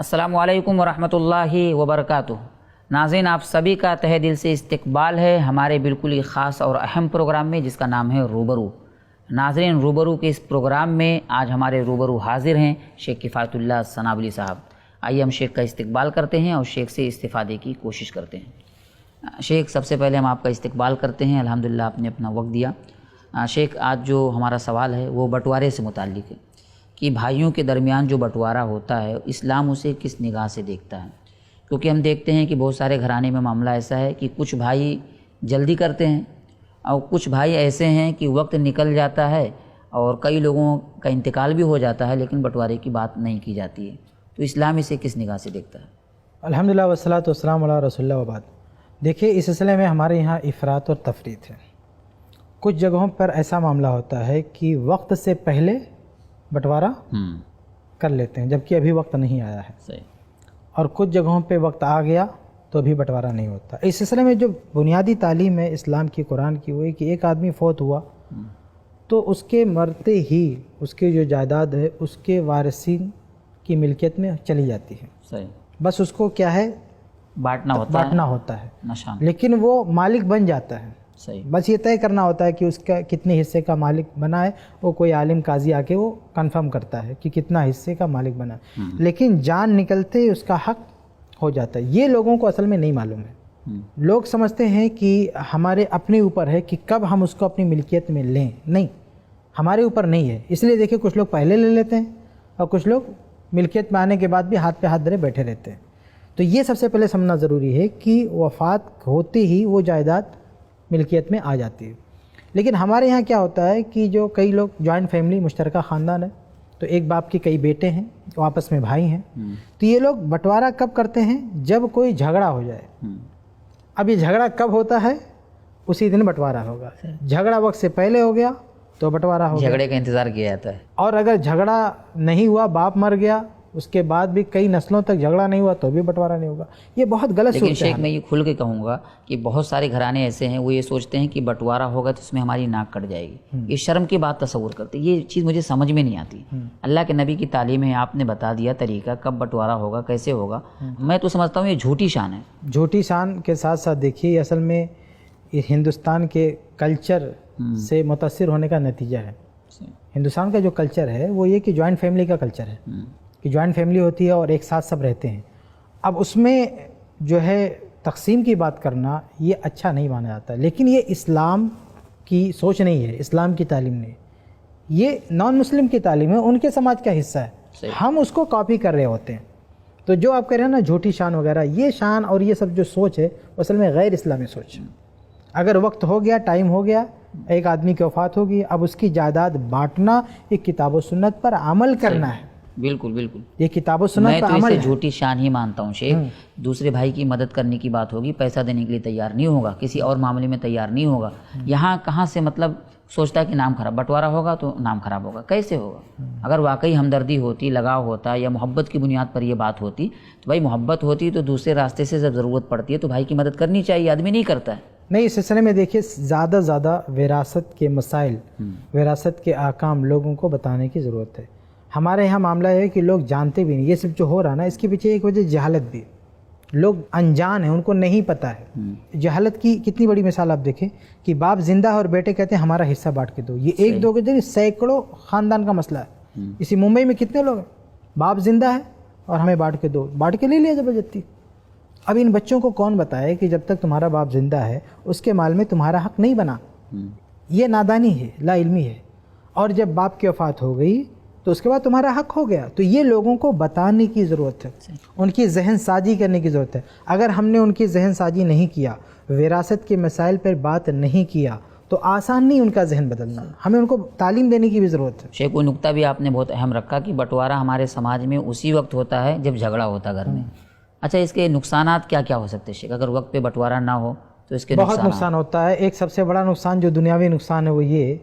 السلام علیکم ورحمۃ اللہ وبرکاتہ۔ ناظرین، آپ سبھی کا تہہ دل سے استقبال ہے ہمارے بالکل ہی خاص اور اہم پروگرام میں، جس کا نام ہے روبرو۔ ناظرین، روبرو کے اس پروگرام میں آج ہمارے روبرو حاضر ہیں شیخ کفایت اللہ سنابلی صاحب۔ آئیے ہم شیخ کا استقبال کرتے ہیں اور شیخ سے استفادے کی کوشش کرتے ہیں۔ شیخ، سب سے پہلے ہم آپ کا استقبال کرتے ہیں، الحمدللہ آپ نے اپنا وقت دیا۔ شیخ، آج جو ہمارا سوال ہے وہ بٹوارے سے متعلق ہے کہ بھائیوں کے درمیان جو بٹوارہ ہوتا ہے اسلام اسے کس نگاہ سے دیکھتا ہے؟ کیونکہ ہم دیکھتے ہیں کہ بہت سارے گھرانے میں معاملہ ایسا ہے کہ کچھ بھائی جلدی کرتے ہیں اور کچھ بھائی ایسے ہیں کہ وقت نکل جاتا ہے اور کئی لوگوں کا انتقال بھی ہو جاتا ہے لیکن بٹوارے کی بات نہیں کی جاتی ہے، تو اسلام اسے کس نگاہ سے دیکھتا ہے؟ الحمدللہ والصلاۃ والسلام علی رسول اللہ وبعد۔ دیکھیے، اس سلسلے میں ہمارے یہاں افراط اور تفریط ہے۔ کچھ جگہوں پر ایسا معاملہ ہوتا ہے کہ وقت سے پہلے بٹوارہ کر لیتے ہیں جبکہ ابھی وقت نہیں آیا ہے، صحیح۔ اور کچھ جگہوں پہ وقت آ گیا تو ابھی بٹوارہ نہیں ہوتا۔ اس سلسلے میں جو بنیادی تعلیم ہے اسلام کی، قرآن کی، وہ ہے کہ ایک آدمی فوت ہوا تو اس کے مرتے ہی اس کی جو جائیداد ہے اس کے وارثین کی ملکیت میں چلی جاتی ہے۔ صحیح۔ بس اس کو کیا ہے، بانٹنا ہوتا ہے نشان۔ لیکن وہ مالک بن جاتا ہے۔ صحیح۔ بس یہ طے کرنا ہوتا ہے کہ اس کا کتنے حصے کا مالک بنا ہے، وہ کوئی عالم قاضی آ کے وہ کنفرم کرتا ہے کہ کتنا حصے کا مالک بنا ہے، لیکن جان نکلتے ہی اس کا حق ہو جاتا ہے۔ یہ لوگوں کو اصل میں نہیں معلوم ہے۔ لوگ سمجھتے ہیں کہ ہمارے اپنے اوپر ہے کہ کب ہم اس کو اپنی ملکیت میں لیں، نہیں، ہمارے اوپر نہیں ہے۔ اس لیے دیکھیں، کچھ لوگ پہلے لے لیتے ہیں اور کچھ لوگ ملکیت میں آنے کے بعد بھی ہاتھ پہ ہاتھ دھرے بیٹھے رہتے ہیں۔ تو یہ سب سے پہلے سمجھنا ضروری ہے کہ وفات ہوتے ہی وہ جائیداد ملکیت میں آ جاتی ہے۔ لیکن ہمارے یہاں کیا ہوتا ہے کہ جو کئی لوگ جوائنٹ فیملی، مشترکہ خاندان ہے، تو ایک باپ کے کئی بیٹے ہیں، وہ آپس میں بھائی ہیں، تو یہ لوگ بٹوارہ کب کرتے ہیں؟ جب کوئی جھگڑا ہو جائے۔ اب یہ جھگڑا کب ہوتا ہے؟ اسی دن بٹوارہ ہوگا۔ جھگڑا وقت سے پہلے ہو گیا تو بٹوارہ ہو گیا۔ جھگڑے کا انتظار کیا جاتا ہے۔ اور اگر جھگڑا نہیں ہوا، باپ مر گیا، اس کے بعد بھی کئی نسلوں تک جھگڑا نہیں ہوا تو بھی بٹوارہ نہیں ہوگا۔ یہ بہت غلط لیکن صورت ہے۔ شیخ، میں یہ کھل کے کہوں گا کہ بہت سارے گھرانے ایسے ہیں وہ یہ سوچتے ہیں کہ بٹوارہ ہوگا تو اس میں ہماری ناک کٹ جائے گی، یہ شرم کی بات تصور کرتے ہیں۔ یہ چیز مجھے سمجھ میں نہیں آتی۔ اللہ کے نبی کی تعلیم ہے، آپ نے بتا دیا طریقہ کب بٹوارہ ہوگا، کیسے ہوگا۔ میں تو سمجھتا ہوں یہ جھوٹی شان ہے۔ جھوٹی شان کے ساتھ ساتھ دیکھیے، یہ اصل میں یہ ہندوستان کے کلچر سے متاثر ہونے کا نتیجہ ہے۔ ہندوستان کا جو کلچر ہے وہ یہ کہ جوائنٹ فیملی کا کلچر ہے، کہ جوائنٹ فیملی ہوتی ہے اور ایک ساتھ سب رہتے ہیں۔ اب اس میں جو ہے تقسیم کی بات کرنا یہ اچھا نہیں مانا جاتا، لیکن یہ اسلام کی سوچ نہیں ہے، اسلام کی تعلیم نہیں، یہ نان مسلم کی تعلیم ہے، ان کے سماج کا حصہ ہے۔ ہم اس کو کاپی کر رہے ہوتے ہیں۔ تو جو آپ کہہ رہے ہیں نا جھوٹی شان وغیرہ، یہ شان اور یہ سب جو سوچ ہے اصل میں غیر اسلامی سوچ ہے۔ اگر وقت ہو گیا، ٹائم ہو گیا، ایک آدمی کی وفات ہوگی، اب اس کی جائیداد بانٹنا ایک کتاب و سنت پر عمل کرنا ہے۔ بالکل بالکل، یہ کتاب و سنت میں پر تو عمل اسے ہے۔ جھوٹی شان ہی مانتا ہوں شیخ۔ دوسرے بھائی کی مدد کرنے کی بات ہوگی، پیسہ دینے کے لیے تیار نہیں ہوگا، کسی اور معاملے میں تیار نہیں ہوگا، یہاں کہاں سے مطلب سوچتا ہے کہ نام خراب، بٹوارہ ہوگا تو نام خراب ہوگا، کیسے ہوگا؟ اگر واقعی ہمدردی ہوتی، لگاؤ ہوتا یا محبت کی بنیاد پر یہ بات ہوتی تو بھائی محبت ہوتی تو دوسرے راستے سے جب ضرورت پڑتی ہے تو بھائی کی مدد کرنی چاہیے، آدمی نہیں کرتا ہے۔ نہیں، اس سلسلے میں دیکھیے زیادہ وراثت کے مسائل، وراثت کے احکام لوگوں کو بتانے کی ضرورت ہے۔ ہمارے یہاں معاملہ ہے کہ لوگ جانتے بھی نہیں، یہ سب جو ہو رہا نا اس کے پیچھے ایک وجہ جہالت بھی، لوگ انجان ہیں، ان کو نہیں پتہ ہے۔ جہالت کی کتنی بڑی مثال آپ دیکھیں کہ باپ زندہ ہے اور بیٹے کہتے ہیں ہمارا حصہ بانٹ کے دو۔ یہ ایک دو کے دن سینکڑوں خاندان کا مسئلہ ہے۔ اسی ممبئی میں کتنے لوگ ہیں، باپ زندہ ہے اور ہمیں بانٹ کے دو، بانٹ کے لے لیا زبردستی۔ اب ان بچوں کو کون بتائے کہ جب تک تمہارا باپ زندہ ہے اس کے مال میں تمہارا حق نہیں بنا؟ یہ نادانی ہے، لا علمی ہے۔ اور جب باپ کی وفات ہو گئی تو اس کے بعد تمہارا حق ہو گیا، تو یہ لوگوں کو بتانے کی ضرورت ہے، ان کی ذہن سازی کرنے کی ضرورت ہے۔ اگر ہم نے ان کی ذہن سازی نہیں کیا، وراثت کے مسائل پر بات نہیں کیا تو آسان نہیں ان کا ذہن بدلنا، ہمیں ان کو تعلیم دینے کی بھی ضرورت ہے۔ شیخ، کوئی نقطہ بھی آپ نے بہت اہم رکھا کہ بٹوارہ ہمارے سماج میں اسی وقت ہوتا ہے جب جھگڑا ہوتا گھر میں۔ اچھا، اس کے نقصانات کیا کیا ہو سکتے ہیں شیخ؟ اگر وقت پہ بٹوارہ نہ ہو تو اس کے بہت نقصان ہوتا ہے۔ ایک سب سے بڑا نقصان جو دنیاوی نقصان ہے وہ یہ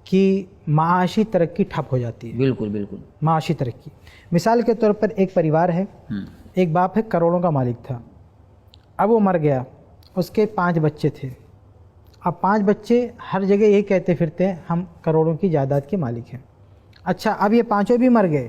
کہ معاشی ترقی ٹھپ ہو جاتی ہے۔ بالکل بالکل، معاشی ترقی، مثال کے طور پر ایک پریوار ہے، ایک باپ ہے، کروڑوں کا مالک تھا، اب وہ مر گیا، اس کے 5 بچے تھے۔ اب 5 بچے ہر جگہ یہی کہتے پھرتے ہیں ہم کروڑوں کی جائیداد کے مالک ہیں۔ اچھا، اب یہ 5 بھی مر گئے،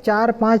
4-5